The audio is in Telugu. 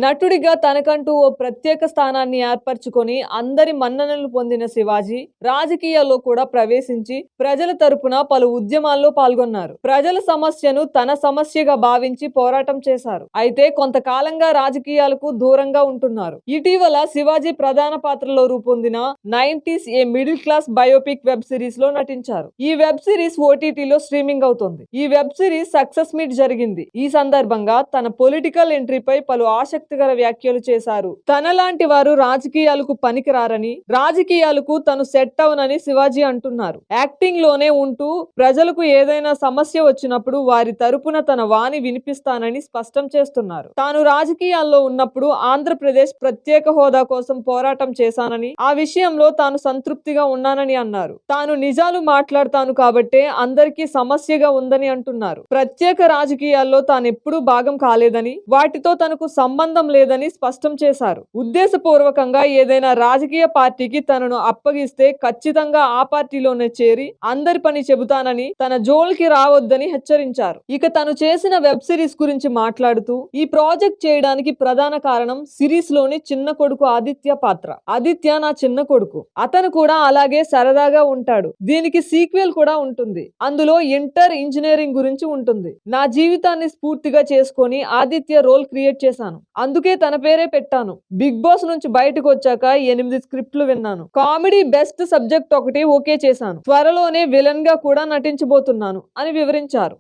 నటుడిగా తనకంటూ ఓ ప్రత్యేక స్థానాన్ని ఏర్పరచుకొని అందరి మన్ననలు పొందిన శివాజీ రాజకీయాల్లో కూడా ప్రవేశించి ప్రజల తరపున పలు ఉద్యమాల్లో పాల్గొన్నారు. ప్రజల సమస్యను తన సమస్యగా భావించి పోరాటం చేశారు. అయితే కొంతకాలంగా రాజకీయాలకు దూరంగా ఉంటున్నారు. ఇటీవల శివాజీ ప్రధాన పాత్రలో రూపొందిన 90s a middle class biopic web series లో నటించారు. ఈ వెబ్ సిరీస్ ఓటీటీలో స్ట్రీమింగ్ అవుతోంది. ఈ వెబ్ సిరీస్ సక్సెస్ మీట్ జరిగింది. ఈ సందర్భంగా తన పొలిటికల్ ఎంట్రీపై పలు ఆసక్తికర వ్యాఖ్యలు చేశారు. తనలాంటి వారు రాజకీయాలకు పనికిరారని, రాజకీయాలకు తను సెట్ అవనని శివాజీ అంటున్నారు. యాక్టింగ్ లోనే ఉంటూ ప్రజలకు ఏదైనా సమస్య వచ్చినప్పుడు వారి తరపున తన వాణి వినిపిస్తానని స్పష్టం చేస్తున్నారు. తాను రాజకీయాల్లో ఉన్నప్పుడు ఆంధ్రప్రదేశ్ ప్రత్యేక హోదా కోసం పోరాటం చేశానని, ఆ విషయంలో తాను సంతృప్తిగా ఉన్నానని అన్నారు. తాను నిజాలు మాట్లాడతాను కాబట్టే అందరికీ సమస్యగా ఉందని అంటున్నారు. ప్రత్యేక రాజకీయాల్లో తానెప్పుడూ భాగం కాలేదని, వాటితో తనకు సంబంధం లేదని స్పష్టం చేశారు. ఉద్దేశపూర్వకంగా ఏదైనా రాజకీయ పార్టీకి తనను అప్పగిస్తే ఖచ్చితంగా ఆ పార్టీలోనే చేరి అందరి పని చెబుతానని, తన జోలికి రావద్దని హెచ్చరించారు. ఇక తను చేసిన వెబ్ సిరీస్ గురించి మాట్లాడుతూ, ఈ ప్రాజెక్ట్ చేయడానికి ప్రధాన కారణం సిరీస్ లోని చిన్న కొడుకు ఆదిత్య పాత్ర. ఆదిత్య నా చిన్న కొడుకు. అతను కూడా అలాగే సరదాగా ఉంటాడు. దీనికి సీక్వెల్ కూడా ఉంటుంది. అందులో ఇంటర్ ఇంజనీరింగ్ గురించి ఉంటుంది. నా జీవితాన్ని స్ఫూర్తిగా చేసుకొని ఆదిత్య రోల్ క్రియేట్ చేశాను. అందుకే తన పేరే పెట్టాను. బిగ్ బాస్ నుంచి బయటకు వచ్చాక 8 స్క్రిప్ట్లు విన్నాను. కామెడీ బెస్ట్ సబ్జెక్ట్ ఒకటి ఓకే చేశాను. త్వరలోనే విలన్ గా కూడా నటించబోతున్నాను అని వివరించారు.